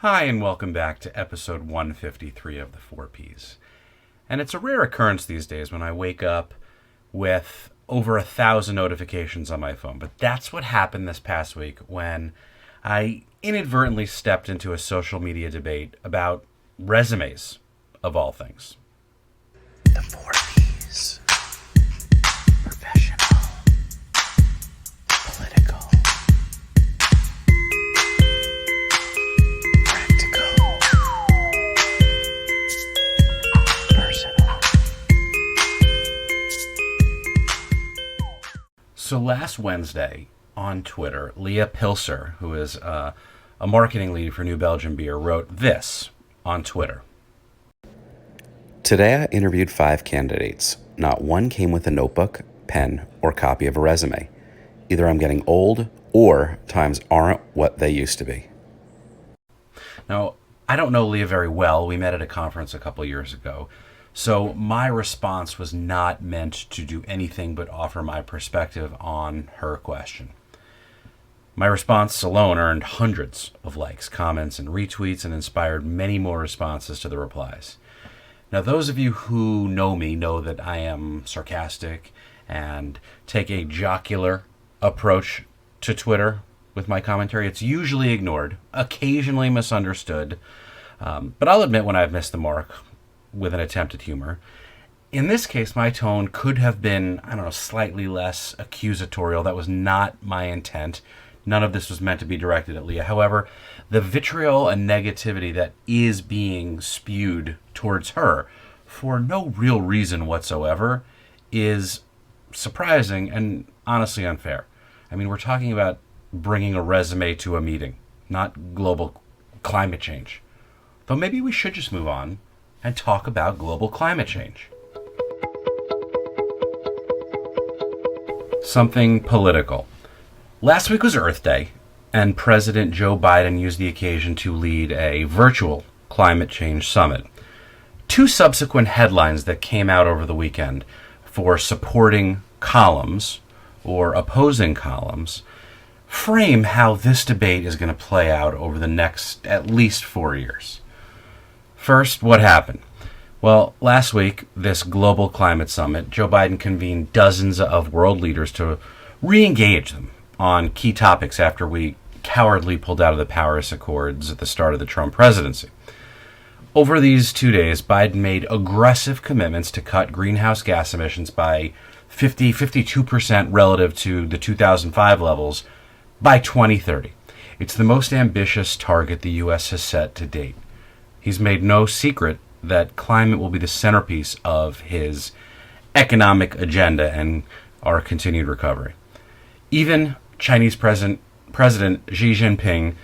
Hi, and welcome back to episode 153 of the 4Ps. And it's a rare occurrence these days when I wake up with over 1,000 notifications on my phone. But that's what happened this past week when I inadvertently stepped into a social media debate about resumes, of all things. The 4Ps. Professional. Political. Practical. Personal. So last Wednesday on Twitter, Leah Pilser, who is a marketing lead for New Belgium Beer, wrote this on Twitter. Today I interviewed 5 candidates. Not one came with a notebook, pen, or copy of a resume. Either I'm getting old or times aren't what they used to be. Now, I don't know Leah very well. We met at a conference a couple years ago. So my response was not meant to do anything but offer my perspective on her question. My response alone earned hundreds of likes, comments, and retweets and inspired many more responses to the replies. Now, those of you who know me know that I am sarcastic and take a jocular approach to Twitter with my commentary. It's usually ignored, occasionally misunderstood, but I'll admit when I've missed the mark with an attempt at humor. In this case, my tone could have been, slightly less accusatorial. That was not my intent. None of this was meant to be directed at Leah. However, the vitriol and negativity that is being spewed towards her for no real reason whatsoever is surprising and honestly unfair. I mean, we're talking about bringing a resume to a meeting, not global climate change. Though maybe we should just move on and talk about global climate change. Something political. Last week was Earth Day, and President Joe Biden used the occasion to lead a virtual climate change summit. 2 subsequent headlines that came out over the weekend for supporting columns or opposing columns frame how this debate is going to play out over the next at least 4 years. First, what happened? Well, last week, this global climate summit, Joe Biden convened dozens of world leaders to re-engage them on key topics after we cowardly pulled out of the Paris Accords at the start of the Trump presidency. Over these 2 days, Biden made aggressive commitments to cut greenhouse gas emissions by 52% relative to the 2005 levels by 2030. It's the most ambitious target the U.S. has set to date. He's made no secret that climate will be the centerpiece of his economic agenda and our continued recovery. Even Chinese President Xi Jinping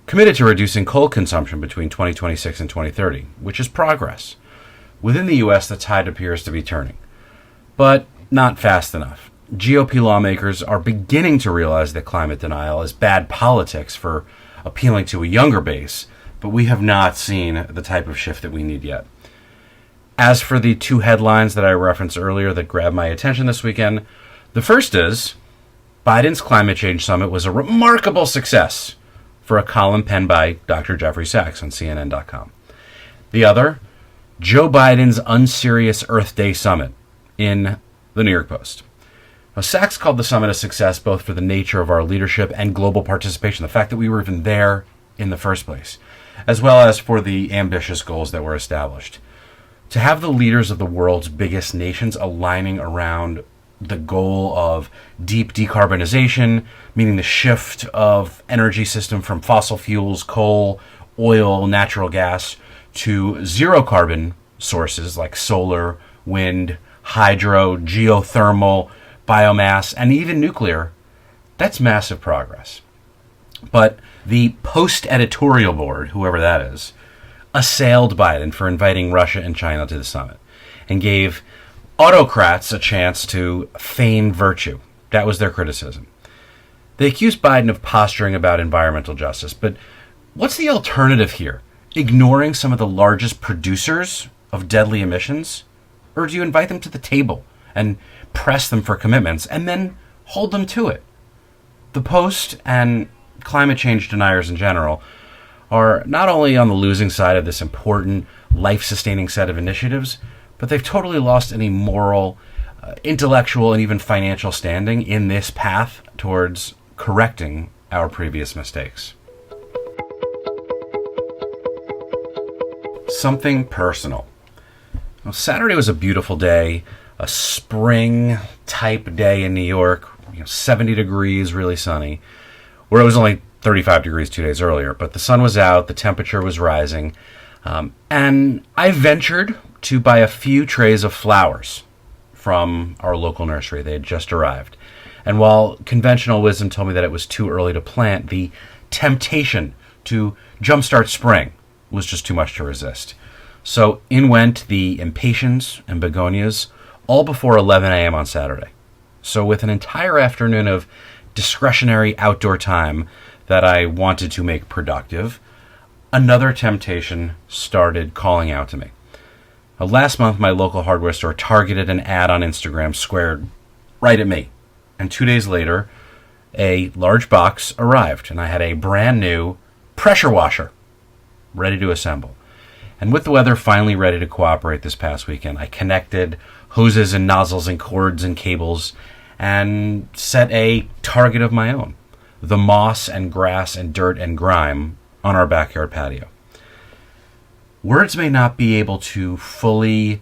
committed to reducing coal consumption between 2026 and 2030, which is progress. Within the U.S., the tide appears to be turning, but not fast enough. GOP lawmakers are beginning to realize that climate denial is bad politics for appealing to a younger base, but we have not seen the type of shift that we need yet. As for the 2 headlines that I referenced earlier that grabbed my attention this weekend, the first is Biden's climate change summit was a remarkable success for a column penned by Dr. Jeffrey Sachs on CNN.com. The other, Joe Biden's unserious Earth Day summit in the New York Post. Now, Sachs called the summit a success both for the nature of our leadership and global participation, the fact that we were even there in the first place, as well as for the ambitious goals that were established. To have the leaders of the world's biggest nations aligning around the goal of deep decarbonization, meaning the shift of energy system from fossil fuels, coal, oil, natural gas, to zero carbon sources like solar, wind, hydro, geothermal, biomass, and even nuclear, that's massive progress. But the post-editorial board, whoever that is, assailed Biden for inviting Russia and China to the summit and gave autocrats a chance to feign virtue. That was their criticism. They accused Biden of posturing about environmental justice, but what's the alternative here? Ignoring some of the largest producers of deadly emissions? Or do you invite them to the table and press them for commitments and then hold them to it? The Post and climate change deniers in general are not only on the losing side of this important, life-sustaining set of initiatives, but they've totally lost any moral, intellectual, and even financial standing in this path towards correcting our previous mistakes. Something personal. Well, Saturday was a beautiful day, a spring-type day in New York, 70 degrees, really sunny, where it was only 35 degrees 2 days earlier, but the sun was out, the temperature was rising, and I ventured to buy a few trays of flowers from our local nursery. They had just arrived. And while conventional wisdom told me that it was too early to plant, the temptation to jumpstart spring was just too much to resist. So in went the impatiens and begonias, all before 11 a.m. on Saturday. So with an entire afternoon of discretionary outdoor time that I wanted to make productive, another temptation started calling out to me. Last month, my local hardware store targeted an ad on Instagram squared right at me. And 2 days later, a large box arrived, and I had a brand new pressure washer ready to assemble. And with the weather finally ready to cooperate this past weekend, I connected hoses and nozzles and cords and cables and set a target of my own: the moss and grass and dirt and grime on our backyard patio. Words may not be able to fully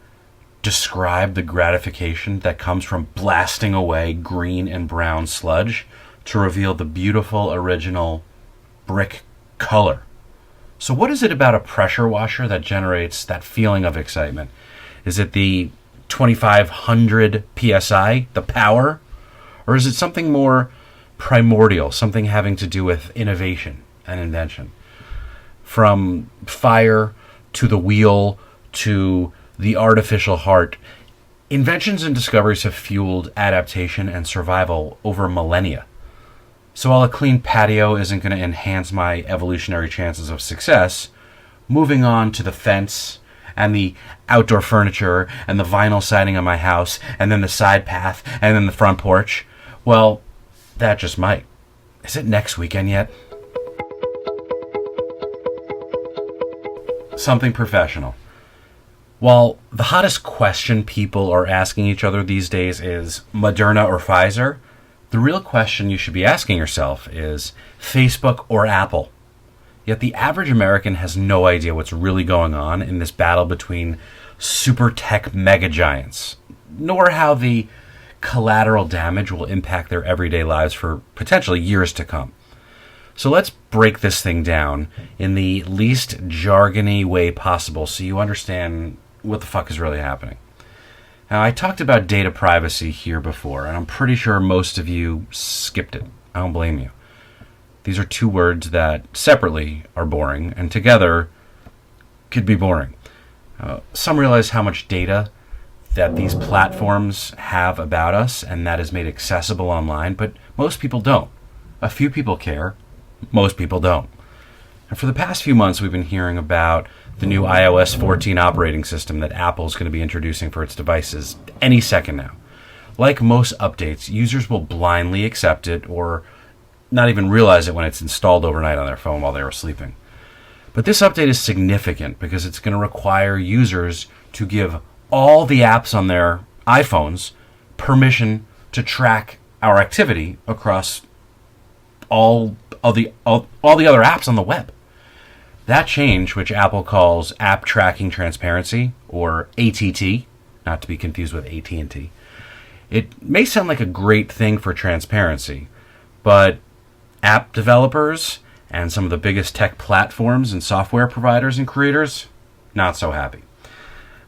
describe the gratification that comes from blasting away green and brown sludge to reveal the beautiful original brick color. So what is it about a pressure washer that generates that feeling of excitement? Is it the 2500 psi, the power? Or is it something more primordial, something having to do with innovation and invention? From fire to the wheel to the artificial heart, inventions and discoveries have fueled adaptation and survival over millennia. So while a clean patio isn't going to enhance my evolutionary chances of success, moving on to the fence and the outdoor furniture and the vinyl siding on my house and then the side path and then the front porch, well, that just might. Is it next weekend yet? Something professional. While the hottest question people are asking each other these days is Moderna or Pfizer, the real question you should be asking yourself is Facebook or Apple. Yet the average American has no idea what's really going on in this battle between super tech mega giants, nor how the collateral damage will impact their everyday lives for potentially years to come. So let's break this thing down in the least jargony way possible so you understand what the fuck is really happening. Now, I talked about data privacy here before, and I'm pretty sure most of you skipped it. I don't blame you. These are two words that separately are boring, and together could be boring. Some realize how much data that these platforms have about us, and that is made accessible online, but most people don't. A few people care. Most people don't. And for the past few months, we've been hearing about the new iOS 14 operating system that Apple's going to be introducing for its devices any second now. Like most updates, users will blindly accept it or not even realize it when it's installed overnight on their phone while they were sleeping. But this update is significant because it's going to require users to give all the apps on their iPhones permission to track our activity across all the other apps on the web. That change, which Apple calls App Tracking Transparency, or ATT, not to be confused with AT&T, it may sound like a great thing for transparency, but app developers and some of the biggest tech platforms and software providers and creators, not so happy.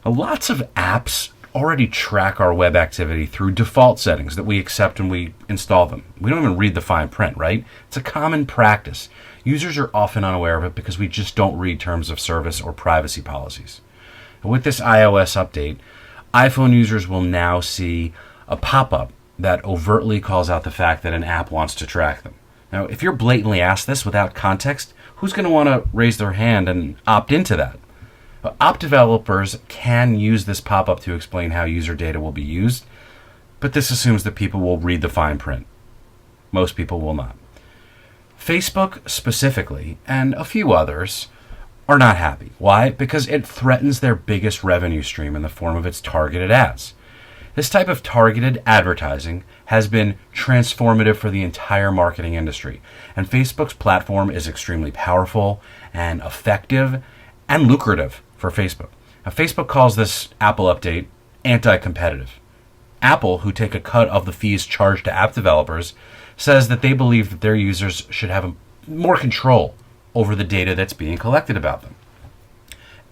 Lots of apps already track our web activity through default settings that we accept when we install them. We don't even read the fine print, right? It's a common practice. Users are often unaware of it because we just don't read terms of service or privacy policies. And with this iOS update, iPhone users will now see a pop-up that overtly calls out the fact that an app wants to track them. Now, if you're blatantly asked this without context, who's going to want to raise their hand and opt into that? App developers can use this pop-up to explain how user data will be used, but this assumes that people will read the fine print. Most people will not. Facebook specifically, and a few others, are not happy. Why? Because it threatens their biggest revenue stream in the form of its targeted ads. This type of targeted advertising has been transformative for the entire marketing industry, and Facebook's platform is extremely powerful and effective and lucrative for Facebook. Now, Facebook calls this Apple update anti-competitive. Apple, who take a cut of the fees charged to app developers, says that they believe that their users should have more control over the data that's being collected about them.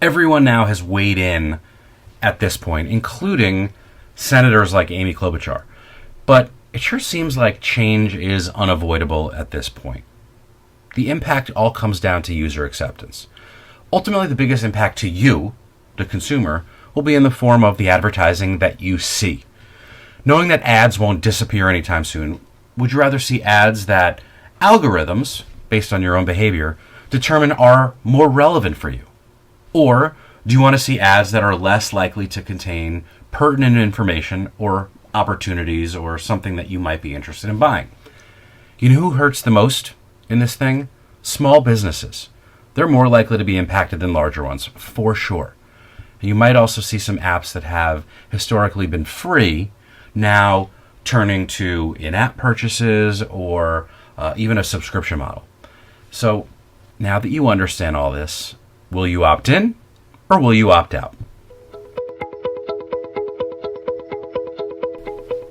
Everyone now has weighed in at this point, including senators like Amy Klobuchar. But it sure seems like change is unavoidable at this point. The impact all comes down to user acceptance. Ultimately, the biggest impact to you, the consumer, will be in the form of the advertising that you see. Knowing that ads won't disappear anytime soon, would you rather see ads that algorithms, based on your own behavior, determine are more relevant for you? Or do you want to see ads that are less likely to contain pertinent information or opportunities or something that you might be interested in buying? You know who hurts the most in this thing? Small businesses. They're more likely to be impacted than larger ones, for sure. And you might also see some apps that have historically been free now turning to in-app purchases or even a subscription model. So now that you understand all this, will you opt in or will you opt out?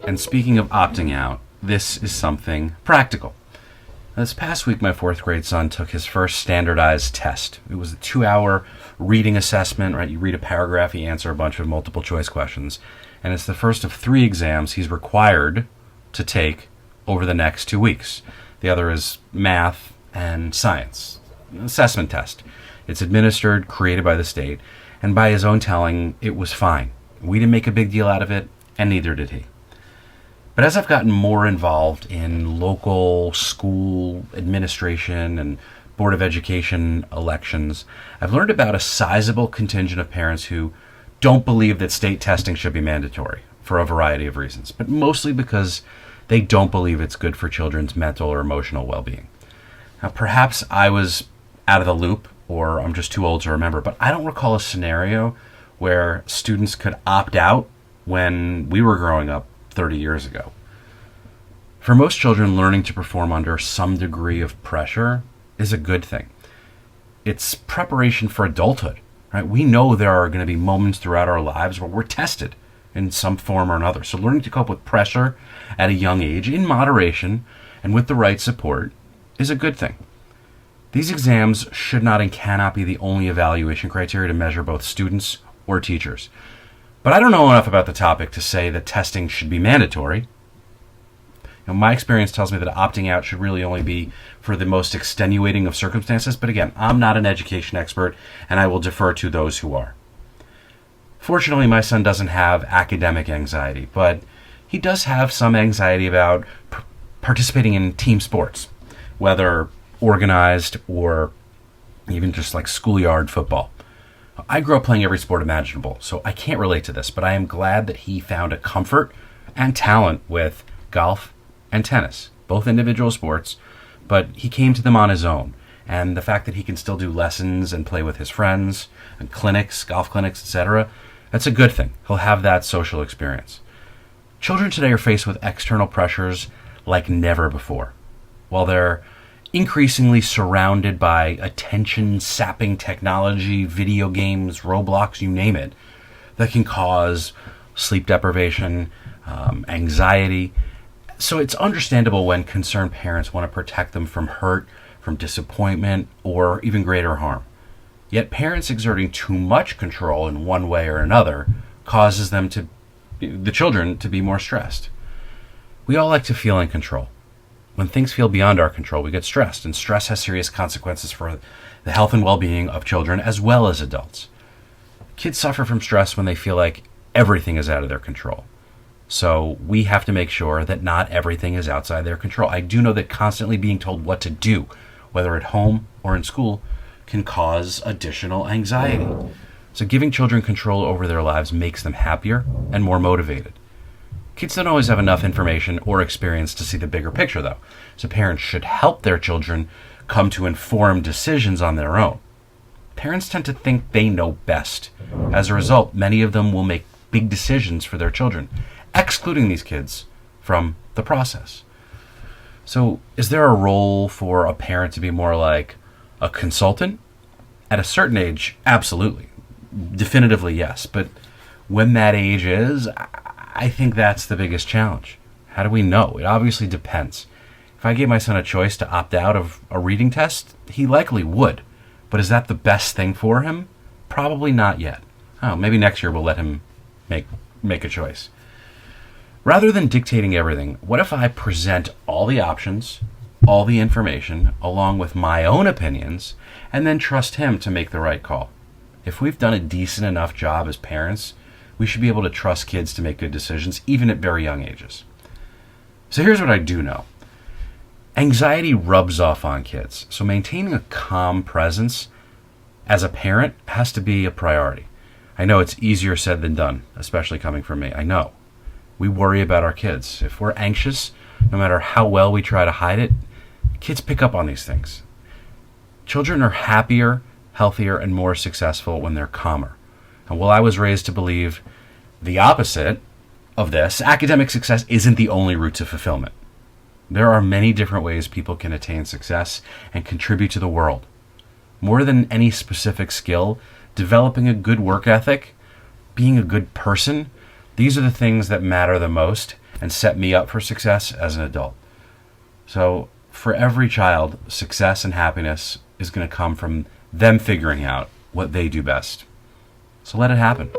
And speaking of opting out, this is something practical. This past week, my 4th grade son took his first standardized test. It was a 2-hour reading assessment, right? You read a paragraph, you answer a bunch of multiple choice questions. And it's the first of 3 exams he's required to take over the next 2 weeks. The other is math and science, an assessment test. It's administered, created by the state, and by his own telling, it was fine. We didn't make a big deal out of it, and neither did he. But as I've gotten more involved in local school administration and Board of Education elections, I've learned about a sizable contingent of parents who don't believe that state testing should be mandatory for a variety of reasons, but mostly because they don't believe it's good for children's mental or emotional well-being. Now, perhaps I was out of the loop, or I'm just too old to remember, but I don't recall a scenario where students could opt out when we were growing up 30 years ago. For most children, learning to perform under some degree of pressure is a good thing. It's preparation for adulthood, right? We know there are going to be moments throughout our lives where we're tested in some form or another. So learning to cope with pressure at a young age in moderation and with the right support is a good thing. These exams should not and cannot be the only evaluation criteria to measure both students or teachers. But I don't know enough about the topic to say that testing should be mandatory. My experience tells me that opting out should really only be for the most extenuating of circumstances. But again, I'm not an education expert, and I will defer to those who are. Fortunately, my son doesn't have academic anxiety, but he does have some anxiety about participating in team sports, whether organized or even just like schoolyard football. I grew up playing every sport imaginable, so I can't relate to this, but I am glad that he found a comfort and talent with golf and tennis, both individual sports, but he came to them on his own. And the fact that he can still do lessons and play with his friends and clinics, golf clinics, etc., that's a good thing. He'll have that social experience. Children today are faced with external pressures like never before. While they're increasingly surrounded by attention-sapping technology, video games, Roblox, you name it, that can cause sleep deprivation, anxiety. So it's understandable when concerned parents want to protect them from hurt, from disappointment, or even greater harm. Yet parents exerting too much control in one way or another causes the children to be more stressed. We all like to feel in control. When things feel beyond our control, we get stressed, and stress has serious consequences for the health and well-being of children as well as adults. Kids suffer from stress when they feel like everything is out of their control. So we have to make sure that not everything is outside their control. I do know that constantly being told what to do, whether at home or in school, can cause additional anxiety. So giving children control over their lives makes them happier and more motivated. Kids don't always have enough information or experience to see the bigger picture, though, so parents should help their children come to informed decisions on their own. Parents tend to think they know best. As a result, many of them will make big decisions for their children, excluding these kids from the process. So, is there a role for a parent to be more like a consultant? At a certain age, absolutely. Definitively, yes. But when that age is, I think that's the biggest challenge. How do we know? It obviously depends. If I gave my son a choice to opt out of a reading test, he likely would. But is that the best thing for him? Probably not yet. Oh, maybe next year we'll let him make a choice. Rather than dictating everything, what if I present all the options, all the information, along with my own opinions, and then trust him to make the right call? If we've done a decent enough job as parents, we should be able to trust kids to make good decisions, even at very young ages. So here's what I do know. Anxiety rubs off on kids, so maintaining a calm presence as a parent has to be a priority. I know it's easier said than done, especially coming from me. I know. We worry about our kids. If we're anxious, no matter how well we try to hide it, kids pick up on these things. Children are happier, healthier, and more successful when they're calmer. And while I was raised to believe the opposite of this, academic success isn't the only route to fulfillment. There are many different ways people can attain success and contribute to the world. More than any specific skill, developing a good work ethic, being a good person, these are the things that matter the most and set me up for success as an adult. So for every child, success and happiness is going to come from them figuring out what they do best. So let it happen.